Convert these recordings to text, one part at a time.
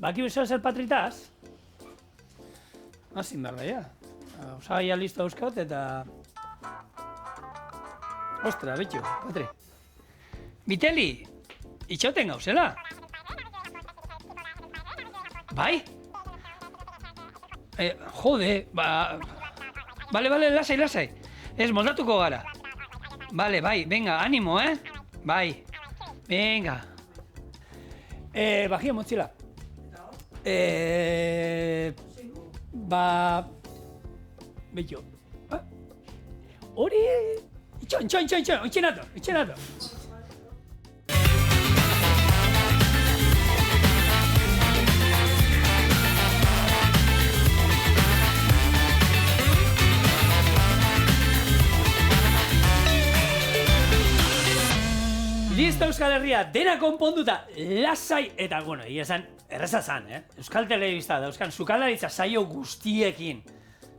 Baki zer Patritaz? Hazin behar da, ja. Osagaia listo euskaut eta... Ostra, betxo, Patri. Biteli, itxauten gauzela. Bai? Jode, Bale, lasai. Ez, moldatuko gara. Bale, bai, venga, animo, Bai, venga. Bajia motzila. Betxo. Hori... Itxenato. Listo Euskal Herria, dena konponduta, lasai, eta, bueno, esan, erreza zan, Euskal Telebista da, Euskal Sukaldaritza saio guztiekin.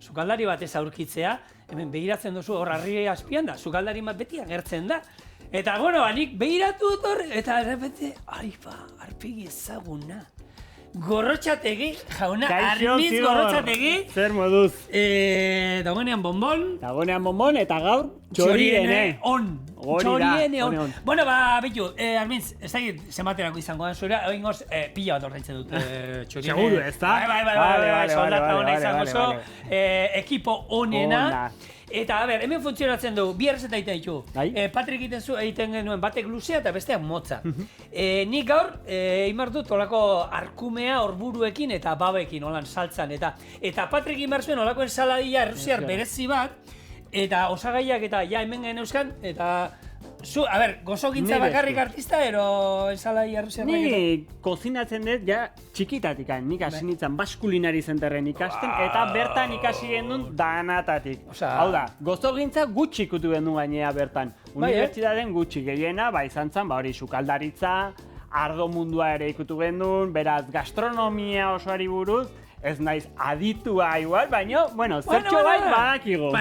Sukaldari bat ez aurkitzea, hemen begiratzen duzu hor harri azpian da, sukaldari bat beti agertzen da. Eta, bueno, nik begiratu dut hor, eta errepete, arpegi ezaguna. Gorrotxategi, jauna, Armiz Gorrotxategi. Zer moduz? Dagoenean bonbon, eta gaur txoriene on. Txoriene on. Bueno, bitu, Armiz, ez dakit zenbaterako izango da zuera, egin goz, pila bat ordaintzen dut txoriene. Seguru, ez da? Bai, soldata hona izango zo, ekipo onena. Eta, hemen funtzionatzen du, bi errezeta egiten ditu. Patrik egiten genuen batek luzea eta besteak motza. Nik gaur, imar dut olako arkumea orburuekin eta babekin, holan saltzan. Eta Patrik imar zuen olako ensaladilla errusiar berezi bat, eta osagaiak eta ja hemen geneuzkan, eta... gozogintza bakarrik artista, ero ensaladilla errusiar bakarrik? Ni kozinatzen dut, ja, txikitatik, nik hasi nintzen baskulinari zenterren ikasten, eta bertan ikasi gendun danatatik. Hau da, gozogintza gutxi ikutu gendu gainea bertan. Unibertsitaten gutxi gehiena, izan zen, hori sukaldaritza, ardo mundua ere ikutu gendun, beraz gastronomia osoari buruz, ez naiz aditua igual, baina, zertxo bai badakigu.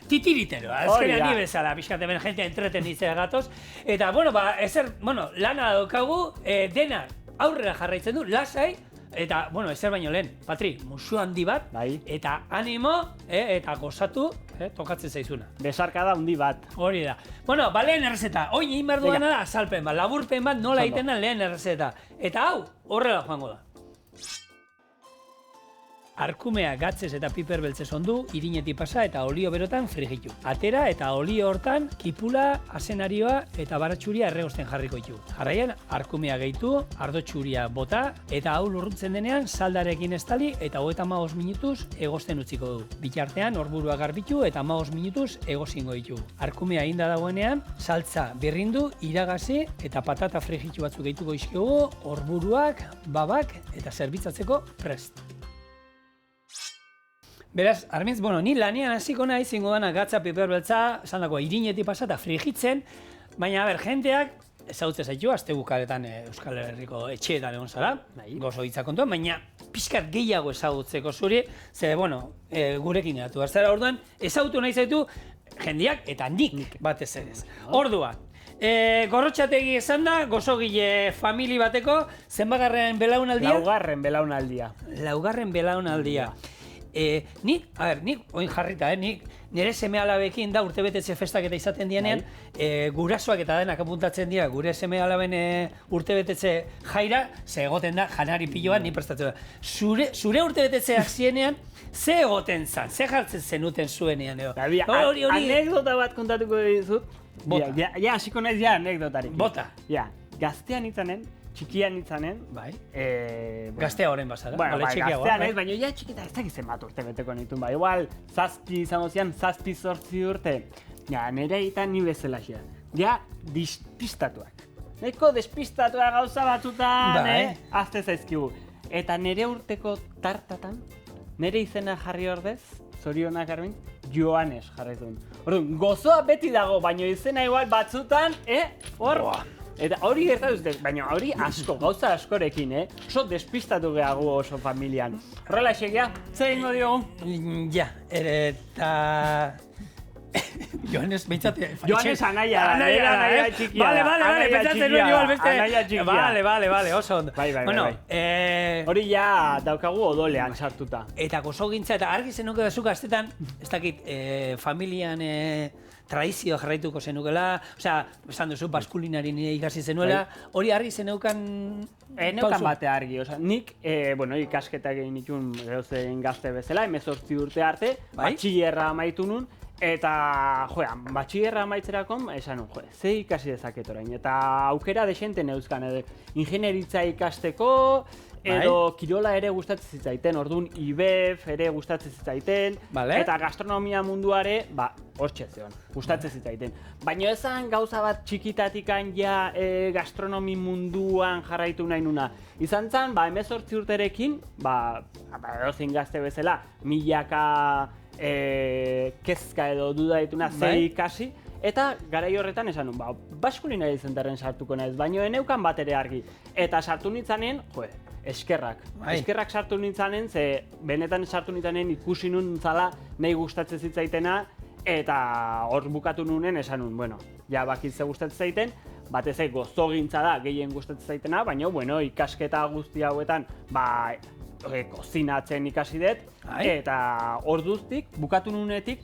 Titiritero, azkenean ni bezala, pixkate ben jentea entretenitzea gatoz. Eta, lana daukagu, dena aurrera jarraitzen du, lasai, eta, ezer baino lehen, Patri, musu handi bat, eta animo, eta gozatu, tokatzen zaizuna. Besarkada handi bat. Hori da. Lehen errezeta, hoi egin behar duena da, azalpen bat, laburpen bat nola egiten da lehen errezeta. Eta hau, horrela joango da. Arkumea gatzez eta piper beltzez ondu, irinetik pasa eta olio berotan frigitu. Atera eta olio hortan kipula, azenarioa eta baratxuria erregosten jarriko ditu. Jarraian, arkumea gehitu, ardo txuria bota eta hau lurruntzen denean saldarekin estali eta 35 minutuz egosten utziko du. Bitartean, orburua garbitu eta 15 minutuz egozingo ditu. Arkumea inda dagoenean, saltza birrindu, iragazi eta patata frigitu batzuk gehituko izkiogu, orburuak, babak eta zerbitzatzeko prest. Beraz, Armiz, ni lanean hasiko nahi zingo dana gatza piper beltza, esan dagoa, irinetik pasa eta frigitzen, baina, jenteak, ezagutze zaitu, azte bukaretan Euskal Herriko etxeetan egon zara, gozo hitza kontuan, baina pixkat gehiago ezagutzeko zuri, ze, gurekin eratu behar zara, orduan, ezagutu nahi zaitu jendeak eta nik batez ere. Orduan, Gorrotxategi esan da, gozogile famili bateko, zenbagarren belaunaldia? Laugarren belaunaldia. Nik oin jarrita, nire seme-alabekin da urtebetetze festak eta izaten dienean, gurasoak eta denak apuntatzen dira gure seme-alaben urtebetetze jaira, ze egoten da janari piloan, ni prestatzen da. Zure urtebetetzeak zienean, ze egoten zan, ze jartzen zenuten zuenean, edo? Anekdota bat kontatuko dizut. Bota. Ja, hasiko naiz ja anekdotarik. Bota. Ja, gaztean itzanen, txikian itzanen. Bai. Gaztea horren bazara. Gaztean ez, baina ja txikita ez dakizen bat urte beteko nituen. Igual, 7 izango zian, 7-8 urte. Ja, nire egiten ni bezala xean. Ja, despistatuak. Neko despistatuak gauza batzutan, azte zaizkigu. Eta nire urteko tartatan, nire izena jarri ordez, zorionak Armin, Joanes jarri zuen. Orduan, gozoa beti dago, baina izena igual batzutan, hor... Eta hori gertatu dute, baina hori asko, gauza askorekin, oso despistatu gehagu oso familian. Horrela esegia, zer ingo diogu? Ja, eta... Joanes, behintzat... Joanes anaia da, anaia txikia. Vale, pentsatzen nuen igual beste... Anaia txikia. Vale, oso ondo. Bai. Bueno, hori ja daukagu odolean sartuta. Eta gozogintza, eta argi zenuke bezuk astetan, ez dakit, familian tradizioa jarraituko zenukela, osea, esan duzu, baskulinari nire ikasi zenuela, hori argi zeneukan... Neukan bate argi, osea, nik, ikasketak egin nituen edozein gazte bezala, 18 urte arte, batxillerra amaitu nun, eta, batxillerra amaitzerakon, esan nun, ze ikasi dezaket orain, eta aukera desente neuzkan, ingenieritza ikasteko, edo kirola ere gustatzen zitzaiten, orduan IBEF ere gustatzen zitzaiten, eta gastronomia munduare, hortxe zeon, gustatzen zitzaiten. Baina ezan gauza bat txikitatikan ja gastronomi munduan jarraitu nahi nuna. Izan zen, 18 urterekin, edozein gazte bezala, milaka kezka edo duda dituna zer ikasi, eta garai horretan esan nun, baskulinari zenterren sartuko naiz, baina eneukan bat ere argi. Eta sartu nintzanen, eskerrak. Eskerrak sartu nintzanen, ze benetan sartu nintzanen ikusi nun zala nahi gustatzen zitzaitena, eta hor bukatu nunen esan nun, ja bakitze gustatzen zaiten, batez gozogintza da gehien gustatzen zaitena, baina ikasketa guzti hauetan, kozinatzen ikasi dut, eta orduztik, bukatu nunetik,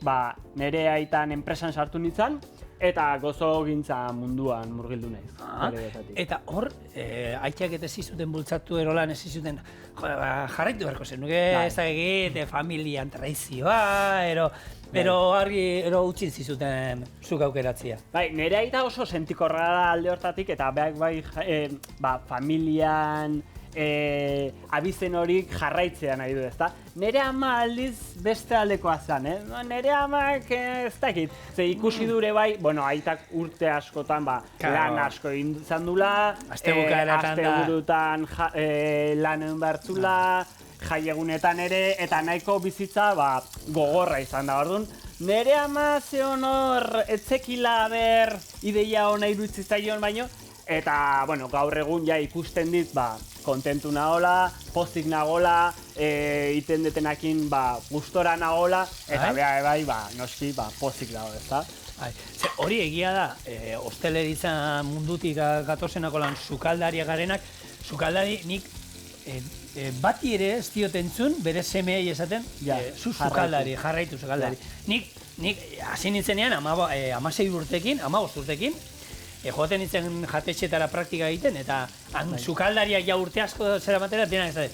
nire aitan enpresan sartu nintzen, eta gozogintza munduan murgildu naiz. Eta hor, aitak eta zizuten bultzatu erolan, ez zizuten jarraitu beharko zen, nuke ez da egit, familian tradizioa, ero argi utzi zizuten zuk aukeratzia. Nire aita oso sentikorra da alde hortatik, eta familian abizen horik jarraitzea nahi du, ezta? Nere ama aldiz beste aldekoa zen, Nere amak ez dakit. Ze ikusi dure aitak urte askotan lan asko izan dula, asteburutan lan egin behartzula, jaiegunetan ere, eta nahiko bizitza gogorra izan da, orduan. Nere ama zeon hor etzekila ideia hona iruditzi zaion baino, eta, gaur egun ja ikusten dit, kontentu nagola, pozik nagola, iten detenakin gustora nagola, eta noski pozik dago, ezta? Hori egia da, hosteleritza mundutik gatozenako lan sukaldariak garenak, sukaldari nik bati ere ez diotentzun, bere semeei esaten, sukaldari, jarraitu sukaldari. Nik hasi nintzenean 16 urtekin, 15 urtekin, joaten nintzen jatetxetara praktika egiten, eta sukaldariak ja urte asko zera batera, denak ez da.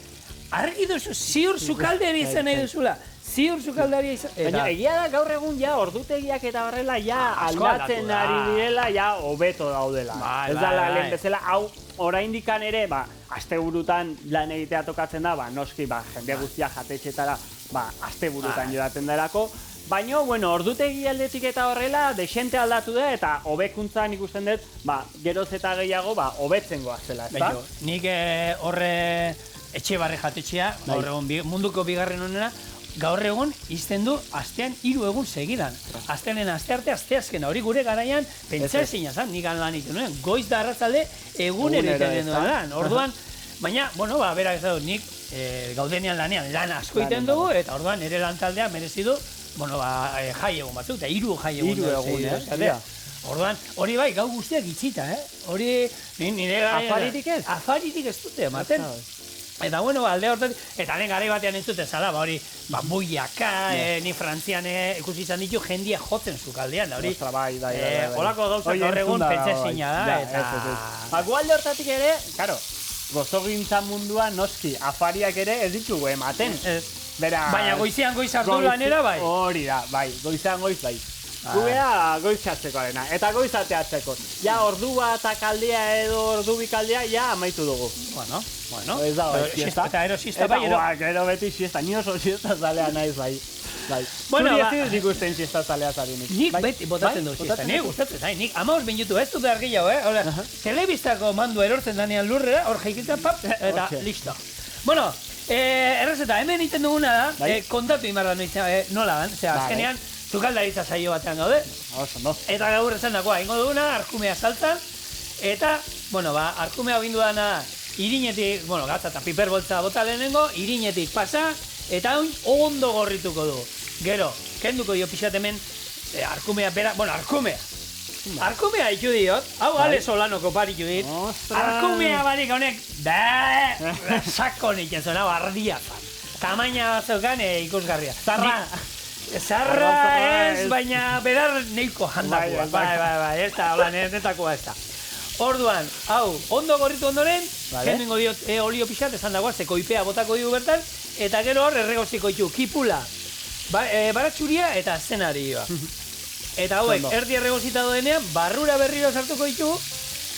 Argi duzu, ziur sukaldari izan nahi duzula. Ziur sukaldaria izan. Baina egia da gaur egun ja ordutegiak eta horrela ja aldatzen ari direla, ja hobeto daudela. Ez da lehen bezala, hau oraindikan ere, asteburutan lan egitea tokatzen da, noski jende guztia jatetxetara asteburutan joaten delako. Baina, ordutegi aldetik eta horrela, desente aldatu da, eta hobekuntzan ikusten dut, geroz eta gehiago, hobetzen goazela, ezta? Nik horre etxe barre jatetxea, gaur egun munduko bigarren honena, gaur egun izten du astean 3 egun segidan. Astearen astearte, asteazkena, hori gure garaian, pentsa ezin zan, nik lan iten nuen, goiz da arratzalde egun egiten den lan. Orduan, baina, berak ez dut, nik gaudenean lanean lan asko egiten dugu, eta orduan ere lan taldea merezi du, jai egun batzuk, eta 3 jai egun. Orduan, hori bai, gau guztiak itxita, hori nire gara... Afaritik ez? Afaritik ez dute, ematen. Eta, alde hortatik, eta lehen garai batean entzuten zala, hori, buiaka, ni Frantzian ikusi izan ditu, jendia jotzen sukaldean, da hori. Olako gauzak gaur egun pentsezina da, eta... Gu alde hortatik ere, karo, gozogintza munduan noski, afariak ere ez ditugu ematen. Baina goizean goiz hartu lanera, bai? Hori da, bai, goizean goiz, bai. Gubea goiz txatzeko arena, eta goiz ateatzeko. Ja, ordua eta kaldea edo ordu bikaldea, ja, amaitu dugu. Bueno. Ez da, siesta. Eta ero siesta bai, ero... Gero beti siesta, ni oso siesta zalea naiz, bai. Zuri ez dut ikusten siesta zalea zarenik. Nik beti botatzen du siesta, nik gustatzen zain, nik 15 minutu ez dut behar gehiago, telebistako mandu erortzen danean lurrera, hor jaikitzen, pap, eta listo. Bueno, errezeta, hemen egiten duguna da, kontatu imarra nola dan, azkenean, sukaldaritza saio batean gaude. Eta gaur esan dagoa, ingo duguna, arkumea saltzan, eta, arkumea bindu dana, irinetik, gatza eta piperboltza bota lehenengo, irinetik pasa, eta ondo gorrituko du. Gero, kenduko dio pixat hemen, Arkumea bera, bueno, Arkumea. Arkumea ditu diot, hau Ale Solanoko paritu dit. Arkumea barik honek, sakonik ez hau ardia. Tamaina bat zeukan ikusgarria. Zarra ez, baina berar neiko handakoa. Bai, ez da, hola, netakoa ez da. Orduan, hau, ondo gorritu ondoren, kendengo diot olio pixat, esan dagoa, zeko ipea botako digu bertan, eta gero hor erregoziko ditu, kipula, baratxuria eta zenarioa. Eta hauek, erdi erregozita doenean, barrura berriro sartuko ditu,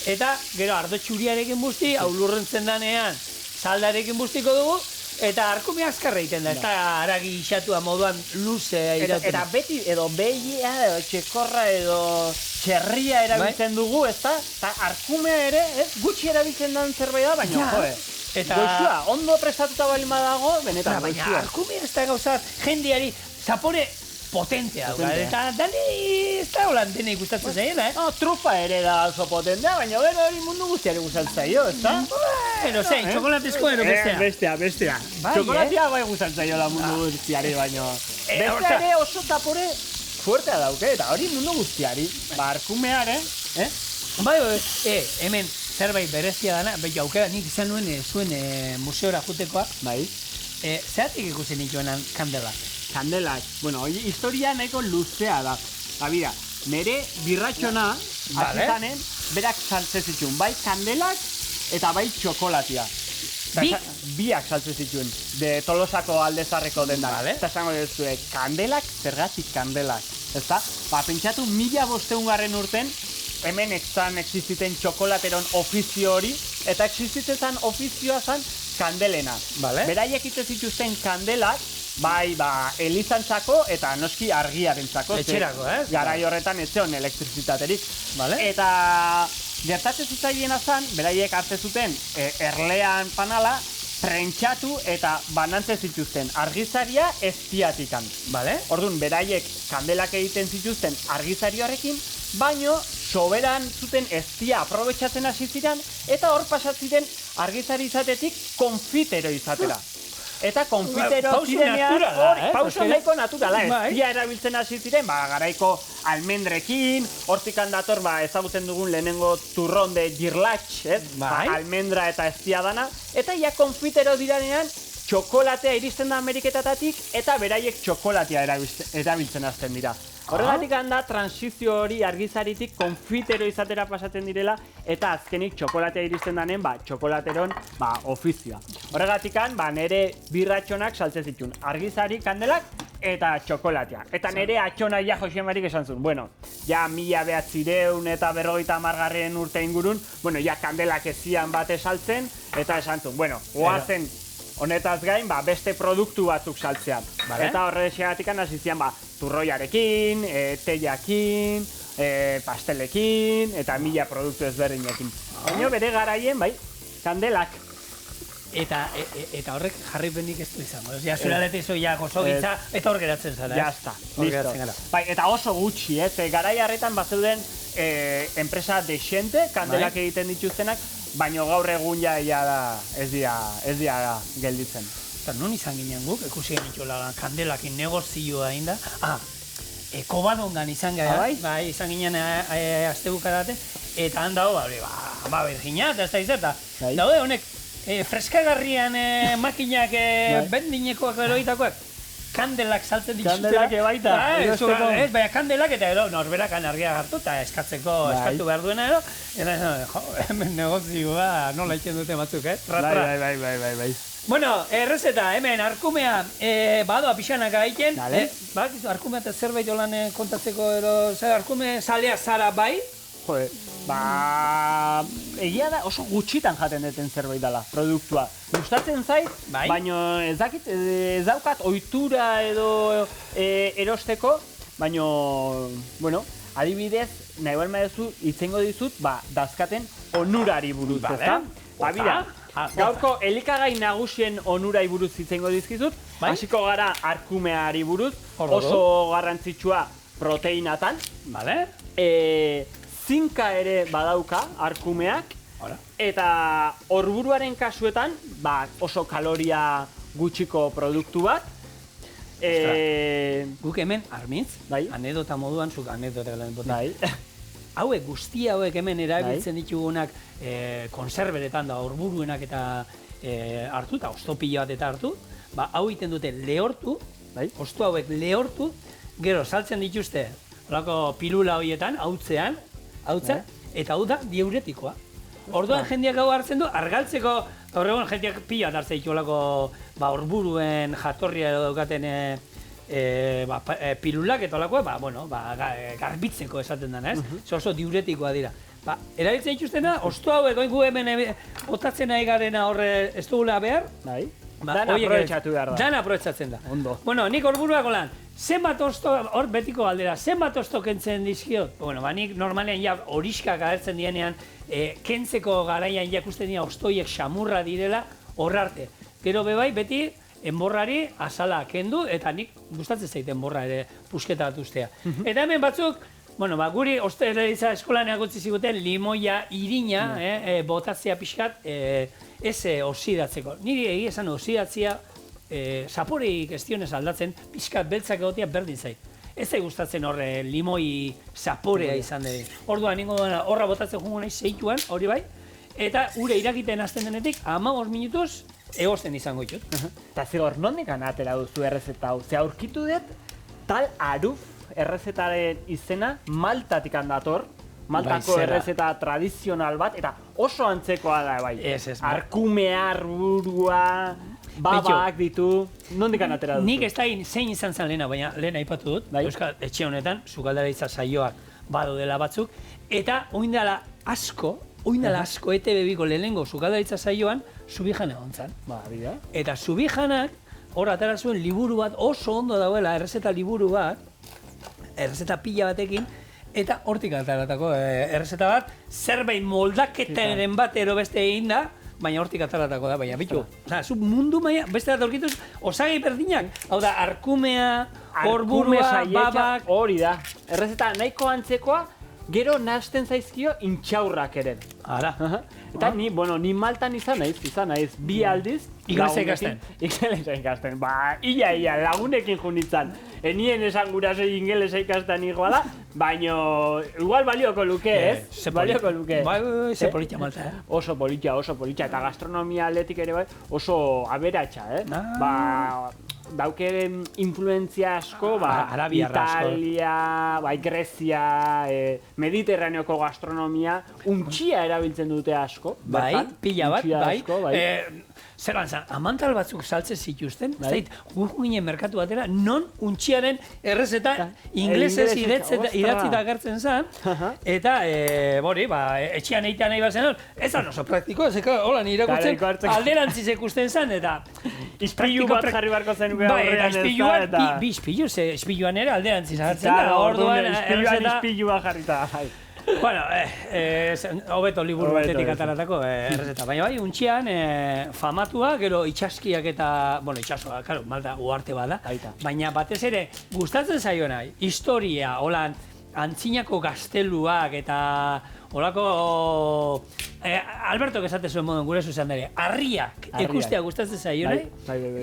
eta gero ardo txuriarekin busti, hau lurrentzen danean, saldarekin bustiko dugu, eta Arkumea azkarra egiten da, ez da haragi isatua moduan luze irauten. Eta beti, edo behia, edo txekorra, edo txerria erabiltzen dugu, ez da? Eta Arkumea ere, gutxi erabiltzen den zerbait da, baina, Eta goizua, ondo prestatuta balin badago, benetan baina goizua. Arkumea ez da gauzat, jendeari zapore potentea dauka, eta dani ez da holan dene gustatzen zaiela, Trufa ere da oso potentea, baina gero hori mundu guztiari gustatzen zaio, ez da? Bueno, zein, txokolatezko ero Bestea. Txokolatea bai gustatzen zaiola mundu guztiari, baina bestea ere oso zapore fuertea dauke, eta hori mundu guztiari. Arkumeare, Bai, hemen zerbait berezia dana, behi aukera nik izan nuen zuen museora jutekoa. Bai. Zeratik ikusten nituenan kandela. Kandelak, bueno, historia nahiko luzea da. Bira, nere birratxona, azitanen, berak saltze zituen, bai kandelak eta bai txokolatia. Biak saltze zituen, de Tolosako aldezarreko dendan. Eta esango duzue, kandelak, zergatik kandelak. Ezta? Pentsatu 1500 urten, hemen ezan existiten txokolateron ofizio hori, eta existiten ofizioa zan kandelena. Beraiek ite zituzten kandelak, bai, elizantzako eta noski argiarentzako. Etxerako, Garai horretan ez zeon elektrizitaterik. Eta gertatzen zitzaiena zan, beraiek hartzen zuten erlean panala, prentxatu eta banantzen zituzten argizaria eztiatikan. Orduan, beraiek kandelak egiten zituzten argizari horrekin, baino soberan zuten eztia aprobetxatzen hasi ziren, eta hor pasatzen argizari izatetik konfitero izatera. Eta konfitero zirenean, pauso nahiko naturala, eztia erabiltzen hasi ziren, garaiko almendrekin, hortikan dator ezagutzen dugun lehenengo turron de girlatx, almendra eta eztia dana, eta ja konfitero diranean, txokolatea iristen da Ameriketatik, eta beraiek txokolatea erabiltzen hasten dira. Horregatik da, transizio hori argizaritik konfitero izatera pasatzen direla, eta azkenik txokolatea iristen danen, txokolateron ofizioa. Horregatik nere birratxonak saltzen zituen, argizari, kandelak, eta txokolatea. Eta nere atxona ja Josien Marik esan zuen, bueno, ja 1900 eta 50 urte ingurun, bueno, ja kandelak ezian bate saltzen, eta esan zuen, bueno, oazen, honetaz gain, beste produktu batzuk saltzean. Eta horrexegatik hasi zian, turroiarekin, teiakin, pastelekin, eta 1000 produktu ezberdinekin. Baina bere garaien, kandelak. Eta horrek jarripenik ez du izango. Zura letizu gozo gitza, eta hor geratzen zara. Jazta, listo. Eta oso gutxi, garai harretan bazeuden enpresa desente, kandelak egiten dituztenak, baina gaur egun ez dira gelditzen. Eta non izan ginen guk, ikusi genitxola kandelakin negozioa egin da. Kobadongan izan gara, izan ginen astebukarate, eta han dago, Virginia, eta ez da izerta. Daude honek, freskagarrian makinak bendinekoak eroitakoak, kandelak saltzen dituzte. Kandelak ebaita. Baina kandelak eta edo norberak anargia hartu eta eskatu behar duena edo. Eta hemen negozioa nola itzen dute batzuk, Bai. Bueno, errezeta, hemen Arkumea badoa pixanaka egiten. Arkumea eta zerbait holan kontatzeko edo, Arkume salea zara bai? Egia da oso gutxitan jaten duten zerbait dela, produktua. Gustatzen zait, baina ez daukat ohitura edo erosteko, baina, bueno, adibidez, nahi bal maezu, itzengo dizut, dazkaten onurari buruz, ezta? Bira, gaurko elikagai nagusien onurai buruz itzengo dizkizut, hasiko gara Arkumeari buruz, oso garrantzitsua proteinatan. Zinka ere badauka Arkumeak, eta horburuaren kasuetan oso kaloria gutxiko produktu bat, Guk hemen, armitz, Bai. anedota moduan, zuk anedota galen bote. Bai. Hauek, guzti hauek hemen erabiltzen ditugunak konserberetan da, orburuenak eta hartu, eta ostopila bat eta hartu, ba, hau egiten dute lehortu, Bai. ostu hauek lehortu, gero saltzen dituzte, holako pilula horietan, hautzean, eta hau da diuretikoa. Orduan jendeak hau hartzen du, argaltzeko, gaur egun jendeak pila bat hartzen ditu holako orburuen jatorria edo daukaten pilulak eta holakoa, garbitzeko esaten dena, ez? Oso diuretikoa dira. Erabiltzen dituztena, ostu hauek, gu hemen botatzen nahi garena horre ez dugula behar, Dan aprobetxatu behar da. Dan aprobetxatzen da. Ondo. Bueno, nik orburuak lan, zenbat osto, hor betiko galdera, zenbat osto kentzen dizkiot? Bueno, nik normalean ja horiskak agertzen dienean, kentzeko garaian jakusten dira ostoiek xamurra direla hor arte. Gero bebai, beti enborrari azala kendu, eta nik gustatzen zait enborra ere pusketa bat ustea. Eta hemen batzuk, guri ostalaritza eskolan egotzi ziguten limoia, irina, botatzea pixkat, ez oxidatzeko. Niri egia esan oxidatzea, zaporei kestionez aldatzen, pixkat beltzak egotea berdin zait. Ez zai gustatzen horre limoi zaporea izan dugu. Orduan, ningo duena horra botatzen jungo nahi zeituan, hori bai, eta ure irakiten hasten denetik, 15 minutuz, egosten izango ditut. Eta zigor, nondik atera duzu errezeta hau? Ze aurkitu dut, tal aruf errezetaren izena Maltatik handator, Maltako errezeta tradizional bat, eta oso antzekoa da, bai. Arkumea, arburua, babak ditu, nondik atera duzu? Nik ez da zein izan zen lehena, baina lehena aipatu dut, Euskal Etxe honetan, sukaldaritza saioak badu dela batzuk, eta oindala asko, ETV-biko lehenengo sukaldaritza saioan, Subijana egon zen. Eta Subijanak, hor atera zuen liburu bat, oso ondo dauela, errezeta liburu bat, errezeta pila batekin, eta hortik ataratako errezeta bat, zerbait moldaketaren bat ero beste egin da, baina hortik ataratako da, baina bitu. Zu mundu maia, beste bat aurkituz, osagai berdinak. Hau da, arkumea, orburua, babak... Hori da, errezeta nahiko antzekoa, gero nahasten zaizkio intxaurrak eren. Ara. Eta ni Maltan izan naiz, bi aldiz. Ingelesa ikasten. Ingelesa ikasten, ia, lagunekin junitzan. Enien esan gurasoi ingelesa ikasten igual da, baina igual balioko luke, ez? Balioko luke. Ze politxa Malta, Oso politxa, eta gastronomia aldetik ere bai, oso aberatsa, dauke influentzia asko, Italia, Grezia, Mediterraneoko gastronomia, untxia erabiltzen dute asko. Pila bat, zer lanzan, amantal batzuk saltzen zituzten, zait, guk ginen merkatu batera, non untxiaren errezeta inglesez idatzita agertzen zen, eta, etxean eitea nahi bazen hor, ez da oso praktiko, hola irakurtzen, alderantziz ikusten zen, eta... Ispilu bat jarri barko zenuke aurrean ez da, eta... Bi ispilu, ispiluan ere alderantziz agertzen da, orduan ispiluan ispilua jarrita, Bueno, hobeto liburu batetik ataratako errezeta. Baina bai, untxian famatua, gero itxaskiak eta, itxasoa, karo, Malta uarte bada. Baina batez ere, gustatzen zaioena, historia, holan, antzinako gazteluak eta holako... Alberto esate zuen moduen gure zuzan dere, harriak ikustea gustatzen zaionai,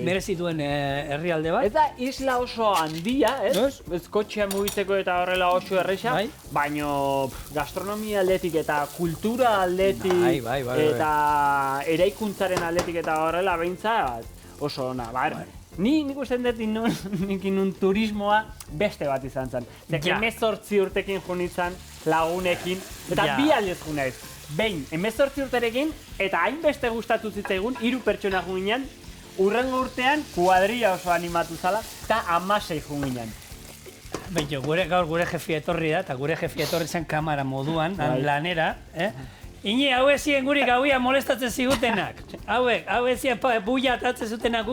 merezituen herrialde bat. Eta isla oso handia, ez kotxean mugitzeko eta horrela oso erresa, baina gastronomia aldetik eta kultura aldetik eta eraikuntzaren aldetik eta horrela behintzat oso ona. Nik usten dut inun turismoa beste bat izan zen. 18 urtekin junitzen lagunekin, eta bi aldez junaiz. Behin, 18 urterekin, eta hainbeste gustatu zitzaigun, 3 pertsona junginan, urrengo urtean kuadrilla oso animatu zala, eta 16 junginan. Beito, gaur gure jefi etorri da, eta gure jefi etorri zen kamara moduan, lanera, Ine, hau ezien guri gauia molestatzen zigutenak. Hau ezien buia atatzen zutenak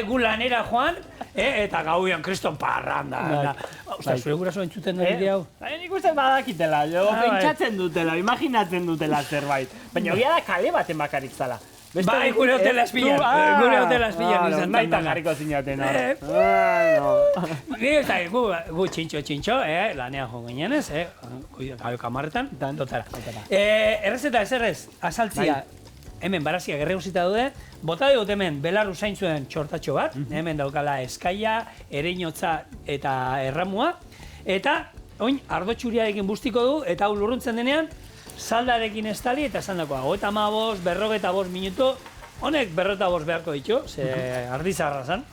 gu lanera joan, eta gauian kriston parranda. Osta, zure guraso entzuten hori hau? Nik uste badakitela, pentsatzen dutela, imaginatzen dutela zerbait. Baina hori da kale baten bakarrik zala. Bai, gure hotela espilan. Gure hotela espilan izan nahi eta jarriko zinaten hor. Gu txintxo, lanean jo gineanez, kamarretan, dotara. Errezeta ez errez, azaltzia, hemen baraziak erregusita daude, bota dut hemen belar usaintzuen txortatxo bat, hemen daukala eskaia, ereinotza eta erramua, eta oin ardo txuriarekin bustiko du, eta hau lurruntzen denean, saldarekin estali, eta esan dakoa, 35, 45 minutu, honek 45 beharko ditu, ze ardizarra zan,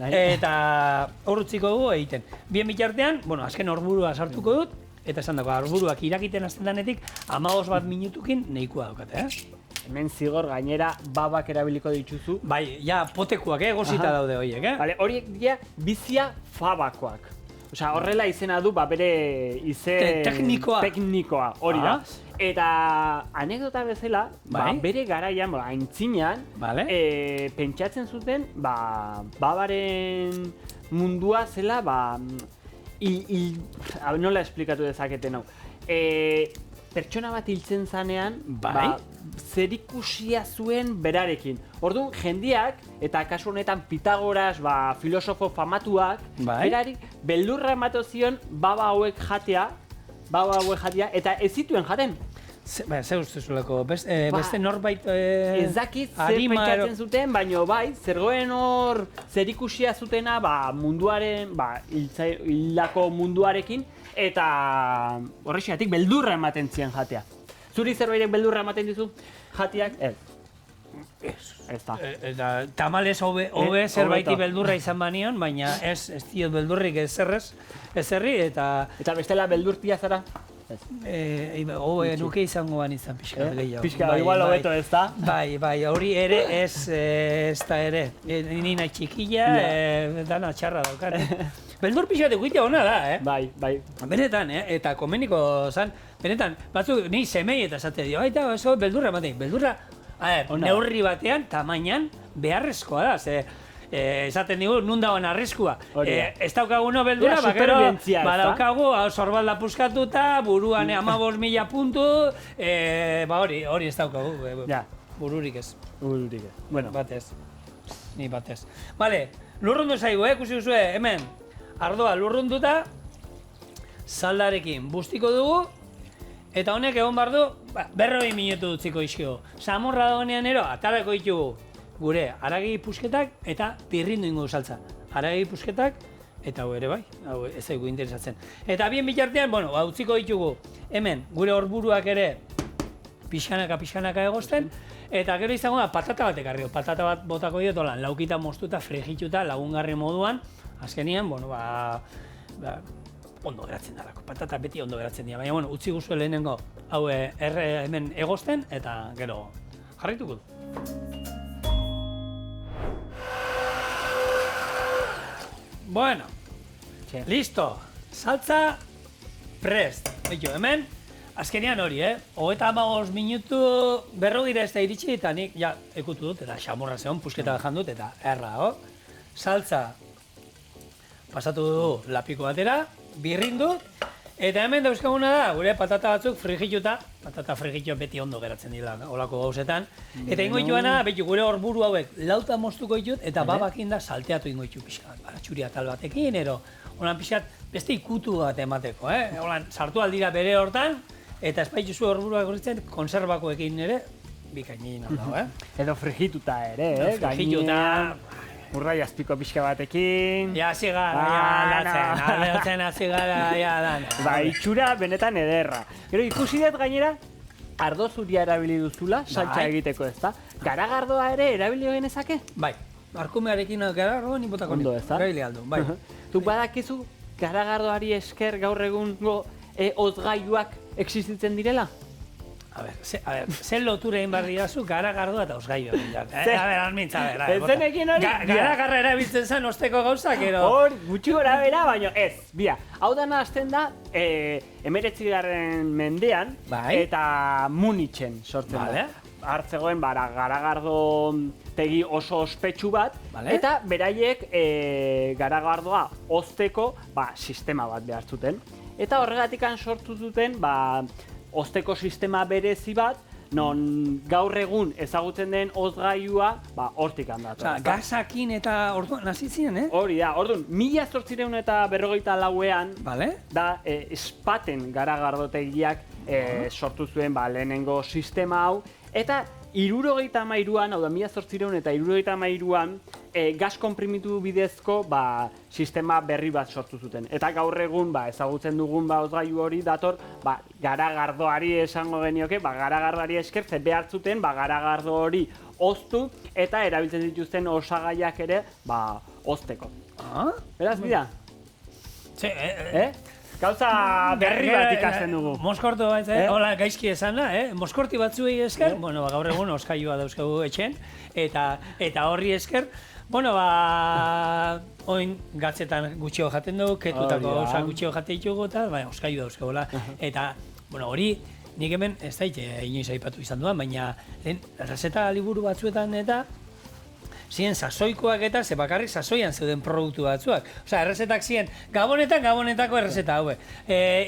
eta horretziko dugu egiten. Bien bitartean, bueno, azken horburua sartuko dut, eta esan dago, arburuak irakiten azten danetik, 15 minutukin nahikoa daukate, Hemen zigor gainera babak erabiliko dituzu. Bai, ja, potekuak, gozita daude horiek, Vale, horiek dira bizia fabakoak. Osea, horrela izena du, bere izen... Teknikoa, hori da. Eta anekdota bezala, bere garaian, aintzinean, pentsatzen zuten, babaren mundua zela, nola esplikatu dezaketen hau. Pertsona bat hiltzen zanean, zerikusia zuen berarekin. Orduan, jendeak, eta kasu honetan Pitagoras, filosofo famatuak, berarik beldurra emato zion baba hauek jatea, eta ez zituen jaten. Ze uste zuleko, beste norbait... Ez dakit zer pentsatzen zuten, baina zergoen hor zerikusia zutena munduaren, hildako munduarekin, eta horrexeatik beldurra ematen ziren jatea. Zuri zerbaitek beldurra ematen dizu jateak? Ez da. Eta tamalez hobe zerbaiti beldurra izan banion, baina ez diot beldurrik ezerri, eta... Eta bestela beldurtia zara? Nuke izango ban izan pixka gehiago. Pixka, igual hobeto ez da? Bai, hori ere ez da ere. Nina txikilla, dana txarra daukan. Beldur pixate guitea hona da, Bai. Benetan, eta komeniko zan, benetan, batzuk ni semei eta esate dio, baita, eso beldurra ematen, beldurra, neurri batean, tamainan, beharrezkoa da, ze, esaten digu, nun dagoen arriskua. Ez daukaguno beldura, bakero, badaukagu, sorbalda puskatuta, buruan 15.000 puntu, hori ez daukagu, bururik ez. Bueno. Ni batez. Vale, lurrundu zaigu, ikusi duzue, hemen, ardoa lurrunduta, saldarekin bustiko dugu, eta honek egon behar du, 40 minutu dutziko izkigu. Samorra dagoenean ero, atarako ditugu gure haragi pusketak eta pirrindu ingo saltza. Haragi pusketak, eta hau ere bai, hau ez zaigu interesatzen. Eta bien bitartean, utziko ditugu hemen gure horburuak ere pixkanaka egozten, eta gero izango da patata bat ekarri. Patata bat botako diot, laukita moztuta, frigituta, lagungarri moduan, azkenien, ondo geratzen dalako. Patata beti ondo geratzen dira, baina utzi guzue lehenengo hau hemen egozten, eta gero jarrituko du. Bueno, listo, saltza prest. Hemen, azkenean hori, 35 minutu berrogira ez da iritsi, eta nik ekutu dut, eta xamurra zeon, pusketa jandut, eta erra, saltza pasatu du lapiko batera, birrindu, eta hemen dauzkaguna da, gure patata batzuk frigituta, patata frigitu beti ondo geratzen dira olako gauzetan, eta ingo dituana, gure horburu hauek lauta moztuko ditut, eta babakin da salteatu ingo ditu pixkat, baratxuria tal batekin, holan pixkat beste ikutu bat emateko, holan sartu aldira bere hortan, eta espaituzu horburuak horretzen, konserbakoekin ere, bikainin dago, Edo frigituta ere, frigituta, urrai azpiko pixka batekin... Ja, hasi gara, hasi gara, itxura benetan ederra. Gero ikusi dut gainera, ardo zuria erabili duzula, saltza egiteko ez da. Garagardoa ere erabili genezake? Bai, arkumearekin garagardoa ni botako ondo ez da? Erabili aldo, bai. Zuk badakizu garagardoari esker gaur egungo ozgailuak existitzen direla? A ver, zer lotura egin behar dirazu garagardoa eta osgailua. Almintza, Zenekin hori? Garagarra erabiltzen zen osteko gauzak, ero... Hor, gutxi gora bera, baina ez. Bia, hau dana hasten da, 19. mendean, eta Munitzen sortzen da. Hartzegoen, garagardo tegi oso ospetsu bat, eta beraiek garagardoa ozteko sistema bat behar zuten. Eta horregatikan sortu zuten, ozteko sistema berezi bat, non gaur egun ezagutzen den ozgailua, hortik handatzen. Osa, gazakin eta orduan hasi ziren, Hori da, orduan, 1894ean, da Spaten garagardotegiak sortu zuen lehenengo sistema hau, eta 63an, hau da 1863an, gas konprimitu bidezko sistema berri bat sortu zuten. Eta gaur egun ezagutzen dugun hozgailu hori dator garagardoari esango genioke, garagardoari esker ze behar zuten garagardo hori hoztu eta erabiltzen dituzten osagaiak ere hozteko. Beraz, bida? Gauza berri bat ikasten dugu. Moskortu bat, hola gaizki esan da, Moskorti batzuei esker, gaur egun oskailua dauzkagu etxen, eta horri esker, oin gatzetan gutxio jaten dugu, ketutako gauza gutxio jaten ditugu, eta oskailu dauzkagola. Eta, hori, nik hemen ez da inoiz aipatu izan duan, baina errezeta liburu batzuetan eta ziren sasoikoak eta ze bakarrik sasoian zeuden produktu batzuak. Osea, errezetak ziren gabonetako errezeta hauek.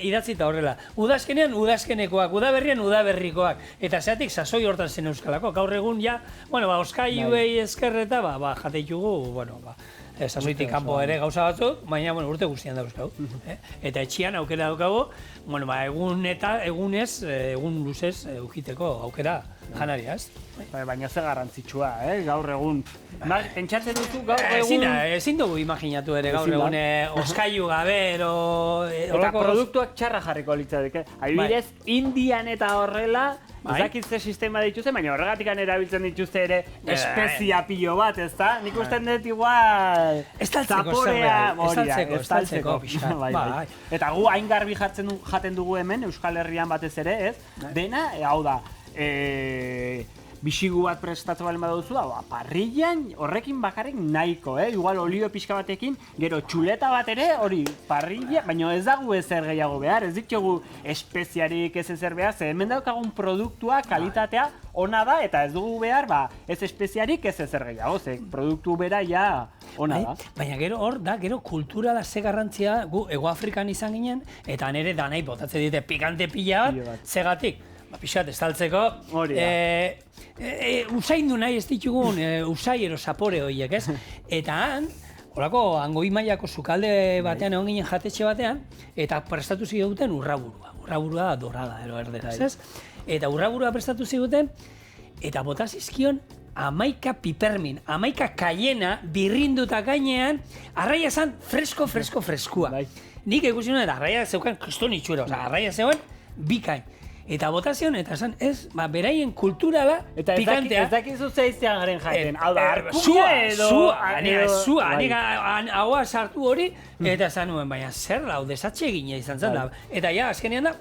Idatzita horrela. Udazkenean udazkenekoak, udaberrian udaberrikoak. Eta zeatik sasoi hortan zen euskalako. Gaur egun oskailuei esker eta jate ditugu, sasoitik kanpo ere gauza batzuk, baina urte guztian dauzkagu. Eta etxian aukera daukagu, egun luzez ukiteko aukera janaria, ez? Baina ze garrantzitsua, gaur egun. Pentsatzen duzu gaur egun... Ezin dugu imaginatu ere gaur egun oskailu gabe, eta produktuak txarra jarriko litzateke. Adibidez, Indian eta horrela, ezakitze sistema dituzte, baina horregatik erabiltzen dituzte ere espezia pilo bat, ezta? Nik usten dut igual... Estaltzeko pixka. Eta gu hain garbi jaten dugu hemen, Euskal Herrian batez ere, ez? Dena, hau da, bixigu bat prestatzen balen baduzu, parrillan horrekin bakarrik nahiko, igual olio pixka batekin, gero txuleta bat ere, hori parrilla, baina ez dago ezer gehiago behar, ez ditugu espeziarik ez ezer behar, ze hemen daukagun produktua, kalitatea, ona da, eta ez dugu behar, ez espeziarik ez ezer gehiago, ze produktu bera ja ona da. Baina gero hor da, gero kulturala ze garrantzia, gu Ego Afrikan izan ginen, eta nere danai botatzen dite pikante pila bat, zegatik. Pixat, estaltzeko, usaindu nahi ez ditugun, usaiero zapore horiek, ez? Eta han, horako angoi mailako sukalde batean egon ginen jatetxe batean, eta prestatu ziguten urraburua. Urraburua dorada, erderaz, ez? Eta urraburua prestatu ziguten, eta bota zizkion 11 pipermin, 11 kaiena, birrinduta gainean, arraia zan freskoa. Nik ikusi nuen, arraia zeukan kriston itxuera, arraia zeuen bikain. Eta botazion, eta esan, beraien kulturala pikantea. Ez dakizu zeiztean garen jaten, hau da, arkuia edo... Zua, haua sartu hori, eta esan nuen, baina zer lau, desatxe egina izan zen da. Eta ja, azkenean da,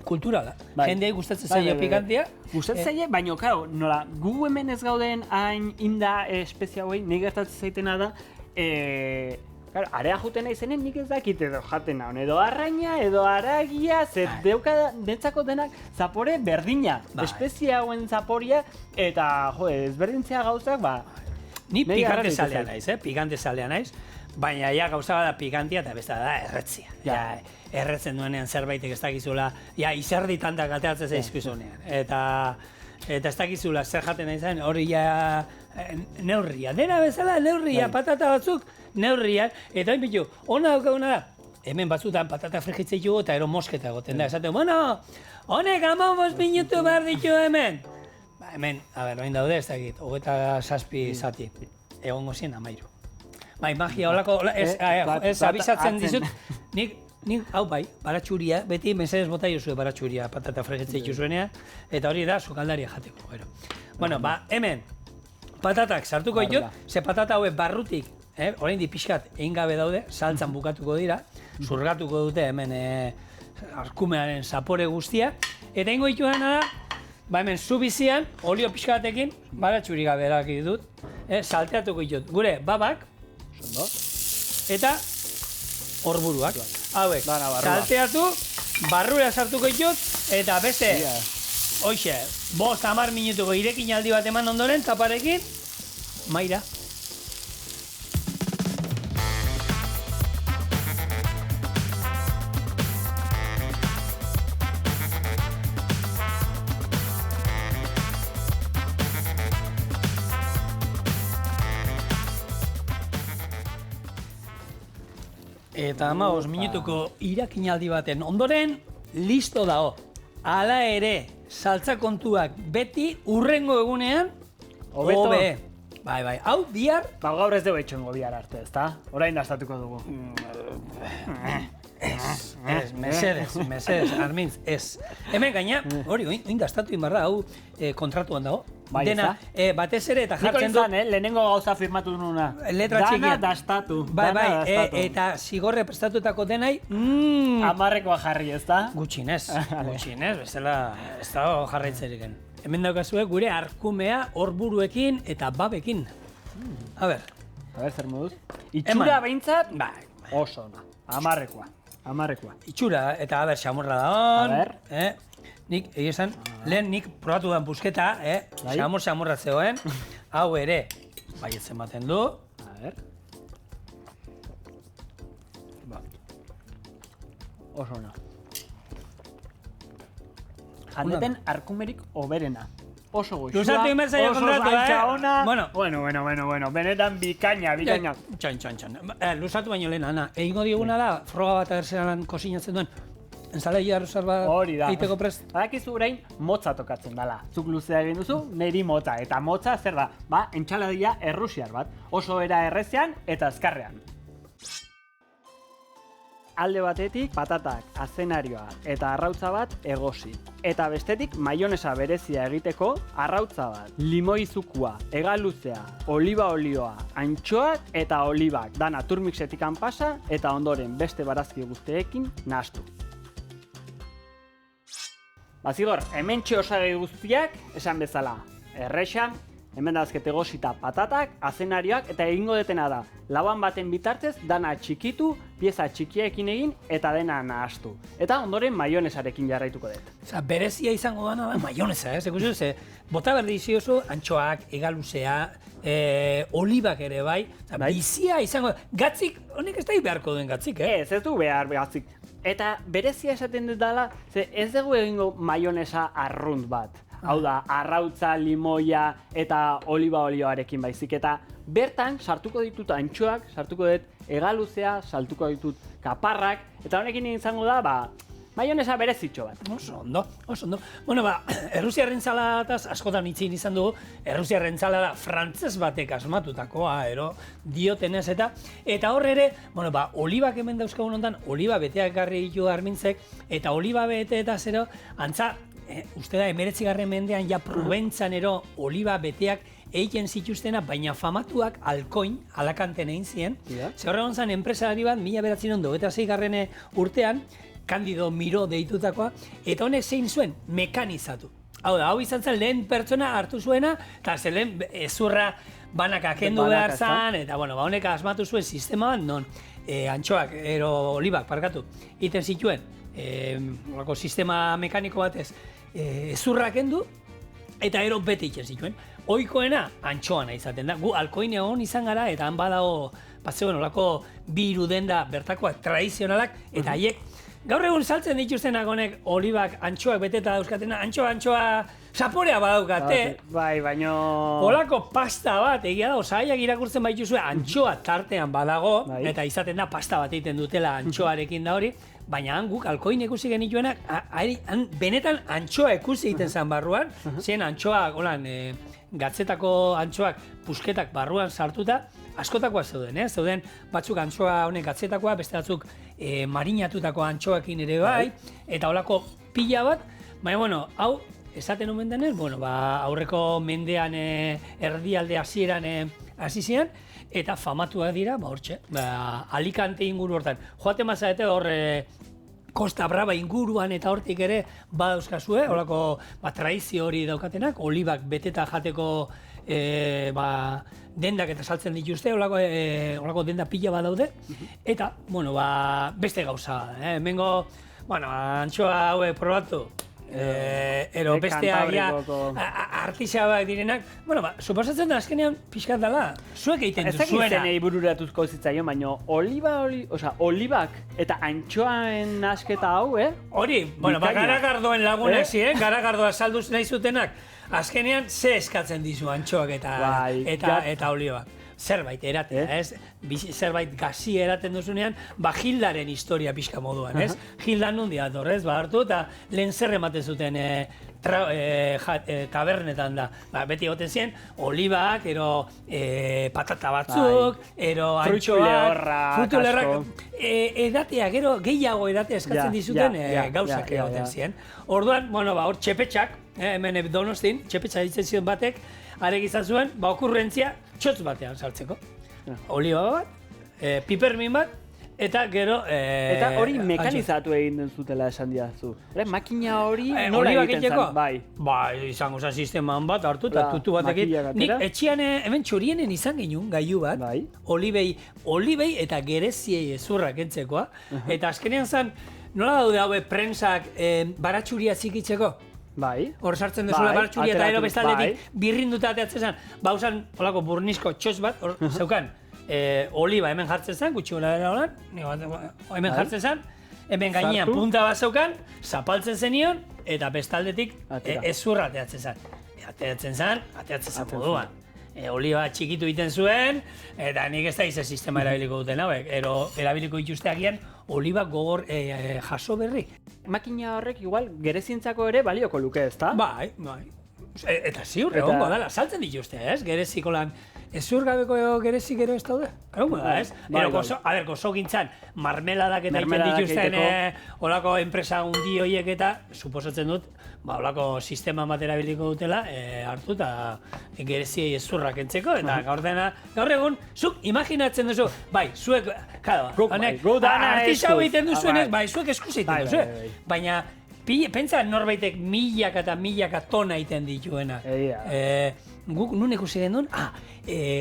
kulturala. Jendeai gustatzen zaila pikantea. Gustatzen zaila, baina, karo, nola, gu hemen ez gauden hain inda espezia hoi, nik gertatzen zaitena da, claro, area juten naizenen nik ez dakit edo jaten naun, edo arraina, edo aragia, deuka dentzako denak zapore berdina, espezia hauen zaporia, eta ezberdintzea gauzak, Ni pikante zalea naiz, pikante zalea naiz, baina ja gauza bada pikantia eta besta da erretzia. Erretzen duenean zerbaitek ez dakizula, izerdi tantak ateatzen zaizkizunean. Eta ez dakizula zer jaten nahi zen, hori neurria. Dena bezala neurria, patata batzuk, neurrian, eta hain bitu, ona daukaguna da, hemen batzutan patata frigitzen dugu eta ero mosketa egoten da, esaten, honek 15 minutu behar ditu hemen. Hemen, oin daude, ez dakit, 27 zati, egongo zien 13. Magia holako, ez abizatzen dizut, nik hau baratxuria, beti mesedez bota jozue baratxuria patata frigitzen dituzuenean, eta hori da sukaldaria jateko, gero. Hemen, patatak sartuko ditut, ze patata hauek barrutik, oraindik pixkat egin gabe daude, saltzan bukatuko dira, zurgatuko dute hemen arkumearen zapore guztia, eta ingo dituena da, hemen zu bizian, olio pixkatekin, baratxuri gabe erabaki ditut, salteatuko ditut, gure babak, eta horburuak, hauek, salteatu, barrura sartuko ditut, eta beste, hoxe, 5-10 minutuko irekin aldi bat eman ondoren, taparekin, maira. Eta 15 minutuko irakinaldi baten ondoren, listo dago. Hala ere, saltza kontuak beti urrengo egunean Hobeto? hobe. Bai, hau bihar Ba, gaur ez dugu etxongo bihar arte, ezta? Orain dastatuko dugu. mesedez, Armintz, ez. Hemen gaina, hori, oin dastatu inbarra, hau kontratuan dago. Bai, Dena, batez ere eta jartzen Niko izan, lehenengo gauza firmatu nuna. Letra txikian. Dana dastatu. Bai, eta zigorre prestatutako denai, Amarrekoa jarri, ezta? gutxinez, bestela ez dago jarraitzerik. Hemen daukazue gure arkumea horburuekin eta babekin. A ber, Zer moduz? Itxura Eman. behintzat, bai, oso ona. Amarrekoa. itxura eta a ber, xamurra da hon. A ber. Nik, esan, lehen nik probatu den busketa, Bai. xamurra zegoen. Hau ere, baietzen baten du. A ber. Ba. Oso ona. Jandeten arkumerik oberena. Oso goizua, Luzatu egin behar zaio oso kontratua, zaintza ona. Bueno. Benetan bikaina. Txan. Luzatu baino lehen, Ana. Egingo diguna da, froga bat agertzenan kosinatzen duen, ensalaia rusar bat Hori da. egiteko prest. Badakizu orain motza tokatzen dala. Zuk luzea egin duzu, neri motza. Eta motza zer da? Ba, entxaladia errusiar bat. Oso era errezean eta azkarrean. Alde batetik patatak, azenarioa eta arrautza bat egosi. Eta bestetik maionesa berezia egiteko arrautza bat, limoizukua, hegaluzea, oliba olioa, antxoak eta olibak dana turmixetikan pasa eta ondoren beste barazki guztiekin nahastu. Bazigor, hementxe osagai guztiak esan bezala. Erresa, hemen dazkete egosita patatak, azenarioak eta egingo detena da. Lauan baten bitartez dana txikitu, pieza txikiekin egin eta dena nahastu. Eta ondoren maionesarekin jarraituko dut. Osa, berezia izango dana da maionesa, ikusi ze bota berdi iziozu, antxoak, hegaluzea, olibak ere bai. Osa, bizia izango, gatzik, honek ez da beharko duen gatzik, Ez du behar behatzik. Eta berezia esaten dut dela, ze ez dugu egingo maionesa arrunt bat. Hau da, arrautza, limoia eta oliba olioarekin baizik. Eta bertan sartuko ditut antxoak, sartuko dut hegaluzea, sartuko ditut kaparrak, eta honekin izango da, maionesa berezitxo bat. Oso ondo. Bueno, errusiarren salataz askotan itzin izan dugu, errusiarren salada frantses batek asmatutakoa, diotenez eta hor ere, olibak hemen dauzkagun ondan, oliba beteak garri ditu Armintzek, eta oliba bete eta zero, antza, uste da, 19. mendean ja Proventzan oliba beteak egiten zituztena, baina famatuak Alkoin, Alakanten egin ziren. Ze horregon zen enpresari bat, 1996. urtean, Candido Miró deitutakoa, eta honek zein zuen mekanizatu. Hau da, hau izan zen lehen pertsona hartu zuena, eta lehen ezurra banaka kendu behar zan, eta honek asmatu zuen sistema bat, non antxoak, olibak, parkatu, iten zituen, sistema mekaniko batez, ezurra kendu, eta bete iten zituen. Ohikoena antxoana izaten da. Gu Alkoin egon izan gara, eta han badago, olako bi irudenda bertakoak tradizionalak, eta haiek, gaur egun saltzen dituztenak honek olibak antxoak beteta dauzkatena, antxoa zaporea badaukate. Bai, baino... Olako pasta bat, egia da, osaiak irakurtzen baituzue, antxoa tartean badago, eta izaten da pasta bat egiten dutela antxoarekin da hori, baina han guk Alkoin ikusi genituenak, benetan antxoa ikusi egiten zen barruan, zen antxoak, gatzetako antxoak, pusketak barruan sartuta, askotakoa zeuden, batzuk antxoa honek gatzetakoa, beste batzuk marinatutako antxoakin ere bai, eta holako pila bat, baina, hau, esaten omen denez, aurreko mendean erdialde hasieran hasi ziren, eta famatuak dira, hortxe, Alicante inguru hortan. Joaten mazarete hor Costa Brava inguruan eta hortik ere badauzkazue, holako tradizio hori daukatenak, olibak beteta jateko dendak eta saltzen dituzte, holako denda pila bat daude, eta, beste gauza, hemengo, antxoa haue probatu, besteak artisabak direnak, suposatzen da azkenean pixkat dela, zuek egiten duzuena. Ez dakit zenei bururatuzko zitzaion, baina olibak eta antxoaen nasketa hau, Hori, Garagardoen lagunak ziren, Garagardoa salduz nahi zutenak, azkenean ze eskatzen dizu antxoak eta olibak. zerbait eratea, ez? Zerbait gazi eraten duzunean, Hildaren historia pixka moduan, ez? Hilda nundi dator, ez? Hartu eta lehen zer ematen zuten tabernetan da. Beti goten ziren, olibak, ero patata batzuk, ero antxoak, frutu lehorrak, edatea, gero gehiago edatea eskatzen dizuten gauzak egoten ziren. Orduan, hor txepetxak, hemen Donostin, txepetxa ditzen ziren batek, arek izan zuen, okurrentzia txotz batean sartzeko. Oliba bat, pipermin bat, eta gero... Eta hori mekanizatu egin den zutela esan diazu. Makina hori nola egiten zen, bai. Bai, izango zen sisteman bat hartu eta tutu batekin. Nik etxian hemen txorienen izan ginen gailu bat, olibei eta gereziei ezurrak entzekoa. Eta azkenean zen, nola daude hauek prensak baratxuria zikitzeko? Bai. Hor sartzen duzula baratxuria eta ero bestaldetik birrinduta ateatzen zen. Bauzan, holako burnizko txos bat, hor zeukan. Oliba hemen jartzen zen, gutxi gola dela holan, hemen jartzen zen, hemen gainean punta bat zeukan, zapaltzen zenion, eta bestaldetik ezurra ateatzen zen. Ateatzen zen moduan. Oliba txikitu egiten zuen, eta nik ez da izan sistema erabiliko duten hauek, erabiliko dituzteakian oliba gogor jaso berri. Makina horrek igual gerezientzako ere balioko luke, ezta? Bai. Eta ziur, egongo dala, saltzen dituzte, ez? Gereziko lan, ezur gabeko gerezik ero ez daude? Egongo da, ez? Gozo gintzan, marmeladak eta iten dituzten olako enpresa hundi horiek eta, suposatzen dut, olako sistema bat erabiliko dutela, hartu eta gereziei ezurrak entzeko, eta gaur egun, zuk imaginatzen duzu, bai, zuek, artisau egiten duzuenez, bai, zuek eskuz egiten duzu, baina, pentsa norbaitek milaka eta milaka tona egiten dituena. Guk nun ikusi genuen,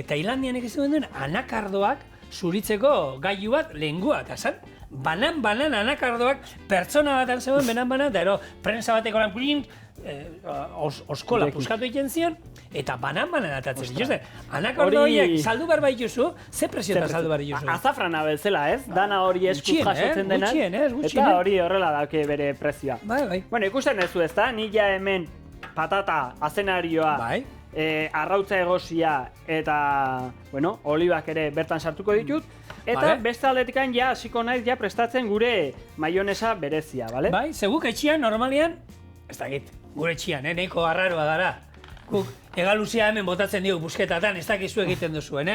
Tailandian ikusi genuen anakardoak zuritzeko gailu bat lehengua, eta zan, banan anakardoak pertsona bat zegoen banan, eta ero prensa bateko lan pulin, oskola puskatu egiten zion, eta banan atatzen dituzte. Anakardo horiek saldu behar baituzu, ze presioetan saldu behar dituzu? Azafrana bezala, ez? Dana hori eskuz jasotzen denan, eta hori horrela dauke bere prezioa. Bai. Bueno, ikusten duzu, ezta? Nik ja hemen patata, azenarioa, arrautza egosia eta, olibak ere bertan sartuko ditut. Eta beste aldetikan ja hasiko naiz ja prestatzen gure maionesa berezia, bale? Bai, seguk etxian normalian, ez dakit, gure etxian, nahiko arraroa gara. Guk egaluzia hemen botatzen digu busketatan, ez dakizu egiten duzuen,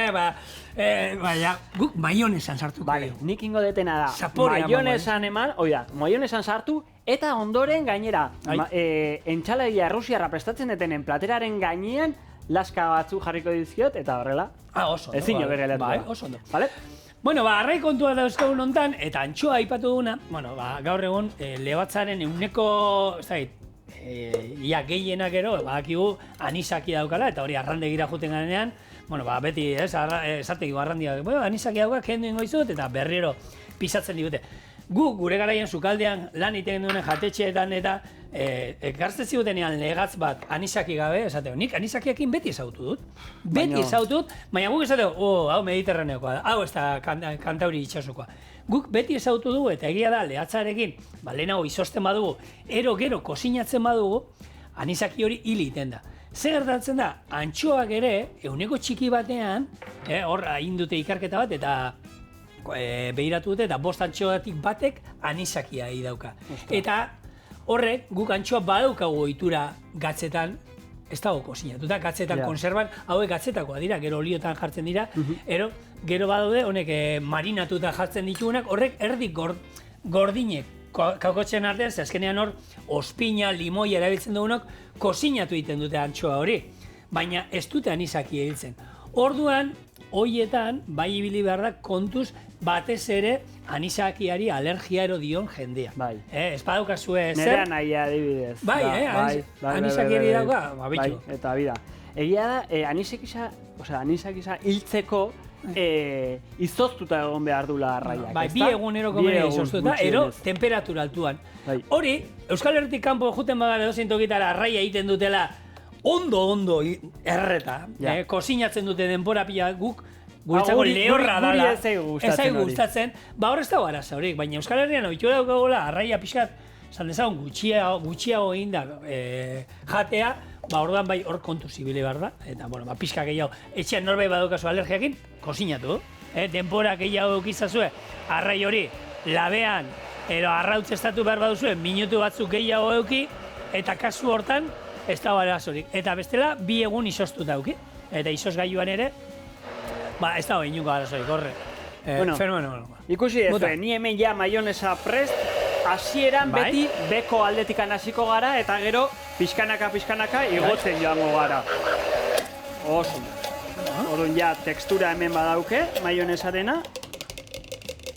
guk maionesan sartuko dugu. Nik ingo detena da, maionesan eman, maionesan sartu, eta ondoren gainera, entxalaia rusiarra prestatzen detenen plateraren gainean, laska batzu jarriko dizkiot, eta horrela, ezin jo bere letu. Oso ondo. Arrai kontua dauzkagun hontan, eta antxoa aipatu duguna, gaur egun lebatzaren euneko, ez dakit, ia gehienak ero, badakigu anisaki daukala, eta hori arrandegira juten garenean, beti, esategi arrandia, anisaki dauka, kendu ingo izut, eta berriro pisatzen digute. Gu, gure garaien sukaldean lan egiten duen jatetxeetan eta ekartzen zigutenean legatz bat anisaki gabe, esateo, nik anisakiakin beti ezautu dut. Beti ezautu dut, baina guk esateo, hau mediterraneokoa da, hau ez da kantauri itxasokoa. Guk beti ezautu dugu eta egia da lehatzarekin, lehenago izosten badugu, gero kozinatzen badugu, anisaki hori hil egiten da. Zer gertatzen da, antxoak ere, euneko txiki batean, hor egin dute ikerketa bat eta behiratu dute eta 5 antxoatik batek anisakia dauka. Eta horrek guk antxoa badaukagu ohitura gatzetan, ez dago kozinatuta, gatzetan konserban, hauek gatzetakoa dira, gero oliotan jartzen dira, gero badaude honek marinatuta jartzen ditugunak, horrek erdik gordinek kaukotzen artean, ze azkenean hor ospina, limoi erabiltzen dugunok, kozinatu egiten dute antxoa hori, baina ez dute anisakia hiltzen. Orduan, hoietan, bai ibili behar da, kontuz batez ere anisakiari alergiaro dion jendea. Bai. Ez badaukazue zer? Nerea nahi adibidez. Bai, anisakiari dauka, bitxo. Bai, eta bida. Egia da, anisakisa hiltzeko izoztuta egon behar dula arraiak. Bai, 2 eguneroko bere izoztuta, temperatura altuan. Hori, Euskal Herritik kanpo juten bagara edozein tokitara arraia egiten dutela ondo erreta, kozinatzen dute denbora pila guk, guretzako lehorra dala, ez zaigu gustatzen, hor ez dago araza horiek, baina Euskal Herrian ohitura daukagola arraia pixkat, esan dezagun, gutxiago egin da jatea, ba orduan bai hor kontu zibili behar da, eta bueno, ba pixka gehiago, etxean norbait badaukazu alergiakin, kozinatu, denpora gehiago eukizazue, arrai hori, labean, edo arrautzestatu behar baduzue, minutu batzuk gehiago euki, eta kasu hortan, ez da arazorik. Eta bestela, 2 egun izostuta euki, eta izozgailuan ere, ba ez da inungo arazorik, horre. Fenomeno. Ikusi ez, ni hemen ja maionesa prest, hasieran beti beko aldetikan hasiko gara, eta gero pixkanaka igotzen joango gara. Oso. Orduan ja tekstura hemen badauke, maionesarena,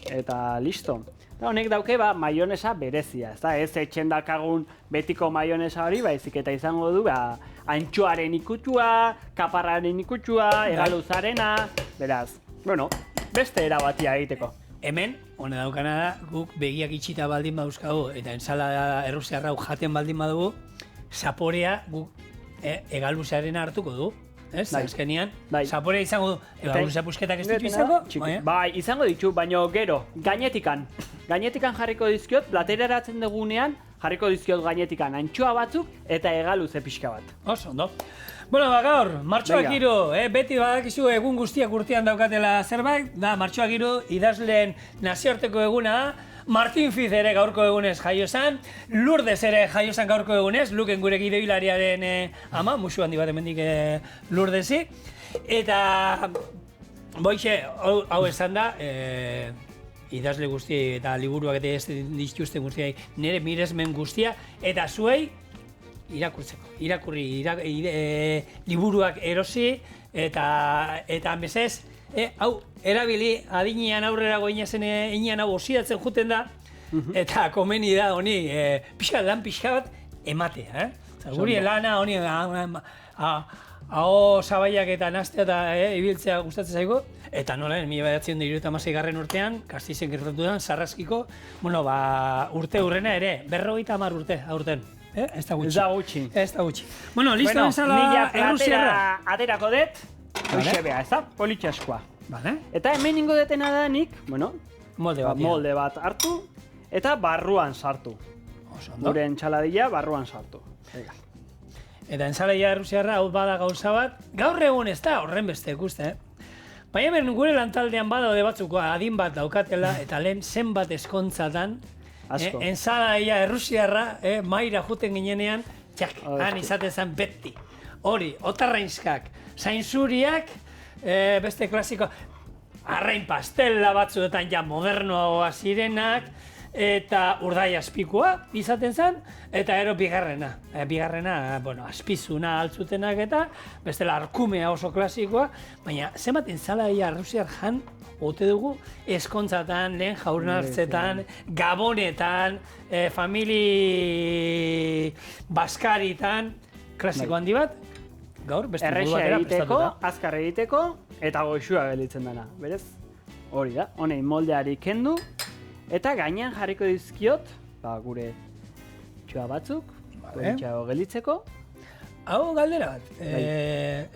eta listo. Eta honek dauke maionesa berezia, ez etxen dakagun betiko maionesa hori, baizik eta izango du antxoaren ikutua, kaparraren ikutua, egaluzarena, beraz, bueno, beste erabatia egiteko. Hemen, hone daukana da, guk begiak itxita baldin baduzkagu, eta ensalada errusiarra jaten baldin badugu, zaporea guk egaluzarena hartuko du. Ez, azkenian, zaporea izango du, egaluza pusketak ez ditu izango? Bai, izango ditu, baina gero, gainetikan jarriko dizkiot, plateraratzen dugunean, jarriko dizkiot gainetikan antxoa batzuk eta egaluze pixka bat. Oso, ondo. Bueno, gaur, martxoak hiru, beti badakizu egun guztiak urtean daukatela zerbait, da, martxoak hiru, idazleen nazioarteko eguna da, Martin Fiz ere gaurko egunez jaio zen, Lourdes ere jaio zen gaurko egunez, Luken gure gidoilariaren ama, musu handi bat emendik Lourdesi. Eta, boixe, hau esan da, idazle guzti eta liburuak eta ez dituzten guztiak nire miresmen guztia, eta zuei irakurtzeko, liburuak erosi, eta mesez, hau, erabili, adinean aurrera goinazen inean hau osidatzen juten da, eta komeni da honi, lan pixka bat ematea, Guri lana honi, hau zabaiak eta nastea eta ibiltzea gustatzen zaigu, eta nola, 1976 urtean, Kastizen gertatu da, Sarraskiko, bueno, urte hurrena ere, 50 urte aurten. Ez da gutxi. Ez da gutxi. Bueno, listo enzala errusiarra. Aterako dut, hoxe bea, ez da? Politxaskoa. Eta hemen ingo detena da nik, bueno, molde bat hartu, eta barruan sartu. Gure entsaladilla barruan sartu. Eta ensalaia errusiarra hau bada gauza bat, gaur egun ez da horren beste ikuste, Baina hemen gure lantaldean badaude batzuk adin bat daukatela, eta lehen zenbat eskontzatan, ensalaia errusiarra, maira juten ginenean, han izaten zen beti. Hori, otarrainskak, zainzuriak, beste klasiko, arrain pastela batzuetan ja modernoa zirenak, eta urdai azpikoa izaten zen, eta ero bigarrena. Bueno, azpizuna altzutenak eta, bestela arkumea oso klasikoa, baina zenbat ensalaia errusiar jan ote dugu eskontzatan, lehen jaurnartzetan, gabonetan, famili baskaritan, klasiko handi bat, gaur beste modu batera prestatuta. Azkar egiteko, eta goxua gelditzen dena, berez? Hori da, honein moldeari kendu, eta gainean jarriko dizkiot, gure txua batzuk, politxago gelditzeko. Hau galdera bat,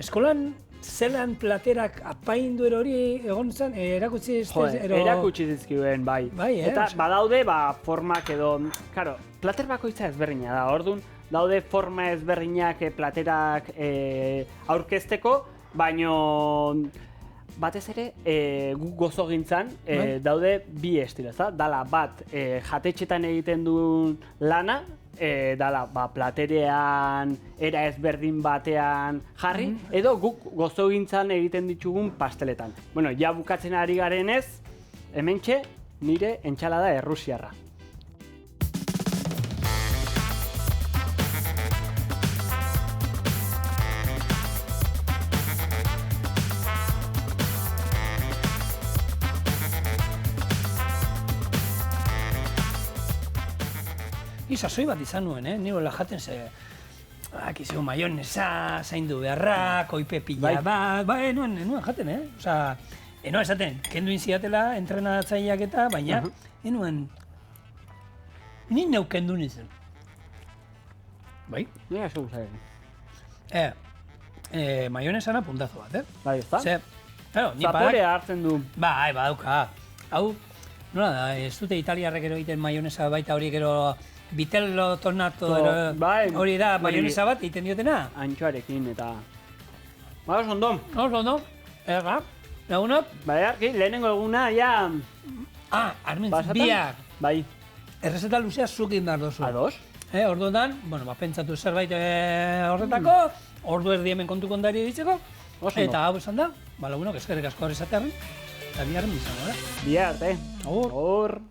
eskolan zelan platerak apaindu hori egon zen, erakutsi erakutsi dizkioen, bai. Eta badaude, formak edo, karo, plater bakoitza ezberdina da, orduan, daude forma ezberdinak platerak aurkezteko, baino batez ere, guk gozogintzan daude bi estilo, dala bat jatetxetan egiten duen lana, dala platerean, era ezberdin batean jarri, edo guk gozogintzan egiten ditugun pasteletan. Bueno, ja bukatzen ari garenez, hementxe nire entsalada errusiarra. Ni sasoi bat izan nuen, nire jaten akizu maionesa, zaindu beharra, koipe pila bat, nuen jaten, Osa, enoa esaten, kendu inziatela entrenatzaileak eta, baina, nuen, ni neu kendu nintzen. Bai? Ni aso guzaren. Maionesana puntazo bat, Bai, ez da? Zaporea hartzen du. Bai, badauka. Hau, nola da, ez dute italiarrek ero egiten maionesa baita hori gero Vitello tonato, bai, hori da, hori. maionesa bat egiten diotena. Antxoarekin eta... Ba, oso ondo. Ondo, erra, lagunok. Bai, arki, lehenengo eguna, ja... Armentz, Pasatan? biak. Bai. Errezeta luzea zukin behar duzu. Ados? Orduan, bueno, pentsatu zerbait horretako, ordu erdi hemen kontu kontari ditzeko, Oso ondo. eta hau esan da, lagunok, eskerrik asko horrezatearen, eta biharren bizango, Bihar arte. Agur. Agur.